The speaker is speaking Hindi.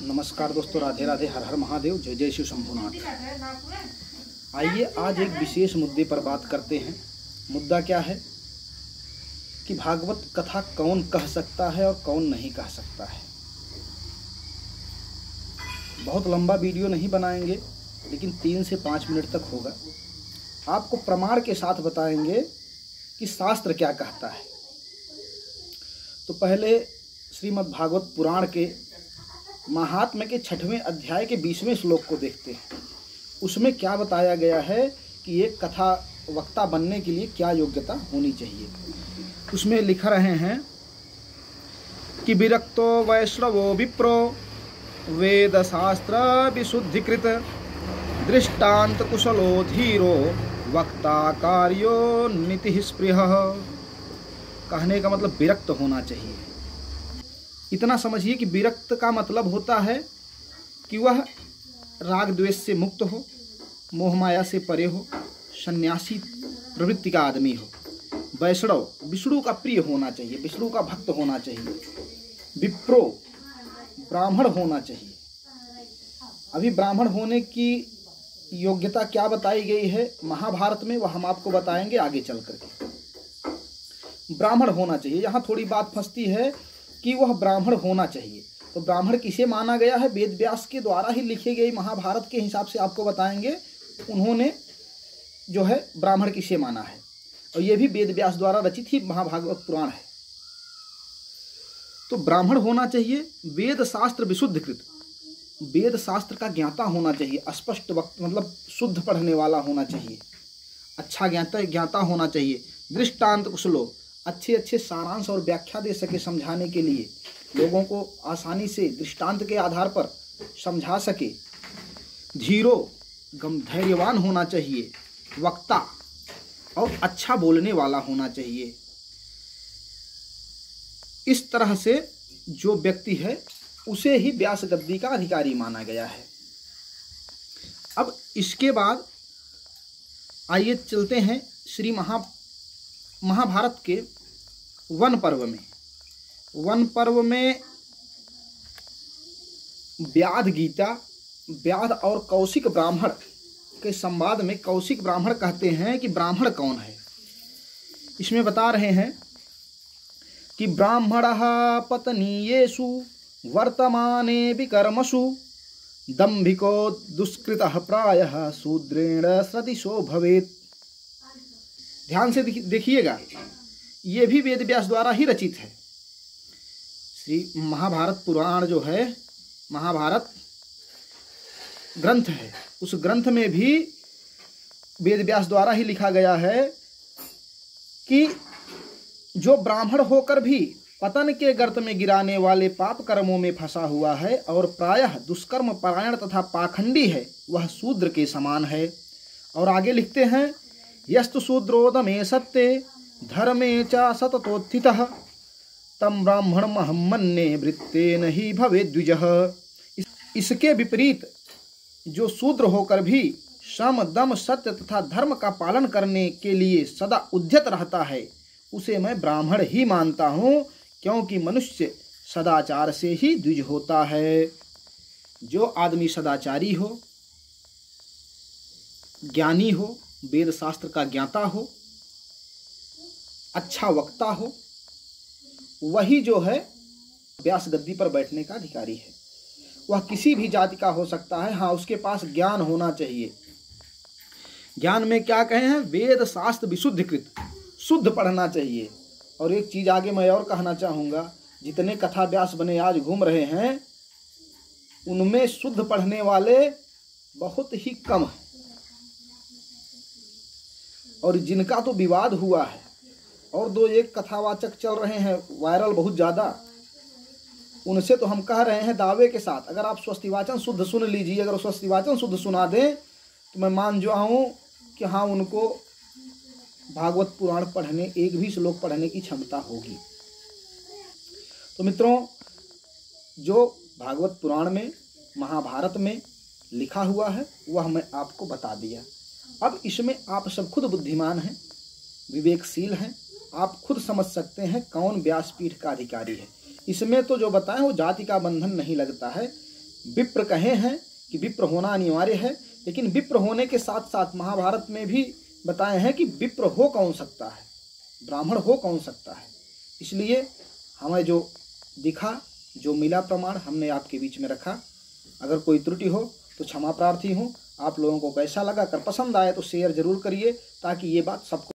नमस्कार दोस्तों, राधे राधे, हर हर महादेव, जय जय शिव शंभुनाथ। आइए आज एक विशेष मुद्दे पर बात करते हैं। मुद्दा क्या है कि भागवत कथा कौन कह सकता है और कौन नहीं कह सकता है। बहुत लंबा वीडियो नहीं बनाएंगे, लेकिन 3 से 5 मिनट तक होगा। आपको प्रमाण के साथ बताएंगे कि शास्त्र क्या कहता है। तो पहले श्रीमद् भागवत पुराण के महात्म्य के 6वें अध्याय के 20वें श्लोक को देखते हैं। उसमें क्या बताया गया है कि एक कथा वक्ता बनने के लिए क्या योग्यता होनी चाहिए। उसमें लिख रहे हैं कि विरक्तो वैष्णवो विप्रो वेद शास्त्र विशुद्धिकृत दृष्टांत कुशलो धीरो वक्ता कार्यो नीति स्पृह। कहने का मतलब विरक्त होना चाहिए। इतना समझिए कि विरक्त का मतलब होता है कि वह राग द्वेष से मुक्त हो, मोह माया से परे हो, सन्यासी प्रवृत्ति का आदमी हो। वैष्णव विष्णु का प्रिय होना चाहिए, विष्णु का भक्त होना चाहिए। विप्रो ब्राह्मण होना चाहिए। अभी ब्राह्मण होने की योग्यता क्या बताई गई है महाभारत में, वह हम आपको बताएंगे आगे चल करके। ब्राह्मण होना चाहिए, यहाँ थोड़ी बात फंसती है कि वह ब्राह्मण होना चाहिए। तो ब्राह्मण किसे माना गया है? वेद व्यास के द्वारा ही लिखी गई महाभारत के हिसाब से आपको बताएंगे उन्होंने जो है ब्राह्मण किसे माना है। और ये भी वेद व्यास द्वारा रचित ही महाभागवत पुराण है। तो ब्राह्मण होना चाहिए, वेद शास्त्र विशुद्धिकृत, वेद शास्त्र का ज्ञाता होना चाहिए, स्पष्ट वक्त मतलब शुद्ध पढ़ने वाला होना चाहिए, अच्छा ज्ञाता होना चाहिए। दृष्टांत कुशलो, अच्छे अच्छे सारांश और व्याख्या दे सके, समझाने के लिए लोगों को आसानी से दृष्टांत के आधार पर समझा सके। धीरो धैर्यवान होना चाहिए। वक्ता और अच्छा बोलने वाला होना चाहिए। इस तरह से जो व्यक्ति है उसे ही व्यास गद्दी का अधिकारी माना गया है। अब इसके बाद आइए चलते हैं श्री महाभारत के वन पर्व में। वन पर्व में व्याध गीता, व्याध और कौशिक ब्राह्मण के संवाद में कौशिक ब्राह्मण कहते हैं कि ब्राह्मण कौन है। इसमें बता रहे हैं कि ब्राह्मणः पतनीयेषु वर्तमाने विकर्मसु दंभिको दुष्कृतः प्रायः शूद्रेण सदृशो भवेत्। ध्यान से देखिएगा, ये भी वेद व्यास द्वारा ही रचित है। श्री महाभारत पुराण जो है, महाभारत ग्रंथ है, उस ग्रंथ में भी वेद व्यास द्वारा ही लिखा गया है कि जो ब्राह्मण होकर भी पतन के गर्त में गिराने वाले पाप कर्मों में फंसा हुआ है और प्रायः दुष्कर्म परायण तथा पाखंडी है, वह शूद्र के समान है। और आगे लिखते हैं, यस्तु शूद्रोदमे सत्ते धर्मे च सततोत्थितः तम ब्राह्मणमहं मन्ये वृत्तेन ही भवेत् द्विजः। इसके विपरीत जो शूद्र होकर भी सम दम सत्य तथा धर्म का पालन करने के लिए सदा उद्यत रहता है, उसे मैं ब्राह्मण ही मानता हूँ, क्योंकि मनुष्य सदाचार से ही द्विज होता है। जो आदमी सदाचारी हो, ज्ञानी हो, वेद शास्त्र का ज्ञाता हो, अच्छा वक्ता हो, वही जो है व्यास गद्दी पर बैठने का अधिकारी है। वह किसी भी जाति का हो सकता है। हाँ, उसके पास ज्ञान होना चाहिए। ज्ञान में क्या कहे हैं? वेद शास्त्र विशुद्धिकृत, शुद्ध पढ़ना चाहिए। और एक चीज आगे मैं और कहना चाहूँगा, जितने कथा व्यास बने आज घूम रहे हैं, उनमें शुद्ध पढ़ने वाले बहुत ही कम हैं। और जिनका तो विवाद हुआ है और 2-1 कथावाचक चल रहे हैं वायरल बहुत ज़्यादा, उनसे तो हम कह रहे हैं दावे के साथ, अगर आप स्वस्तिवाचन शुद्ध सुन लीजिए, अगर स्वस्तिवाचन शुद्ध सुना दें तो मैं मान जाऊँ कि हाँ, उनको भागवत पुराण पढ़ने, एक भी श्लोक पढ़ने की क्षमता होगी। तो मित्रों, जो भागवत पुराण में महाभारत में लिखा हुआ है वह मैं आपको बता दिया। अब इसमें आप सब खुद बुद्धिमान हैं, विवेकशील हैं, आप खुद समझ सकते हैं कौन व्यासपीठ का अधिकारी है। इसमें तो जो बताएं वो जाति का बंधन नहीं लगता है, विप्र कहे हैं कि विप्र होना अनिवार्य है, लेकिन विप्र होने के साथ साथ महाभारत में भी बताए हैं कि विप्र हो कौन सकता है, ब्राह्मण हो कौन सकता है। इसलिए हमें जो दिखा, जो मिला प्रमाण, हमने आपके बीच में रखा। अगर कोई त्रुटि हो तो क्षमा प्रार्थी हूँ। आप लोगों को कैसा लगा, अगर पसंद आए तो शेयर जरूर करिए, ताकि ये बात सबको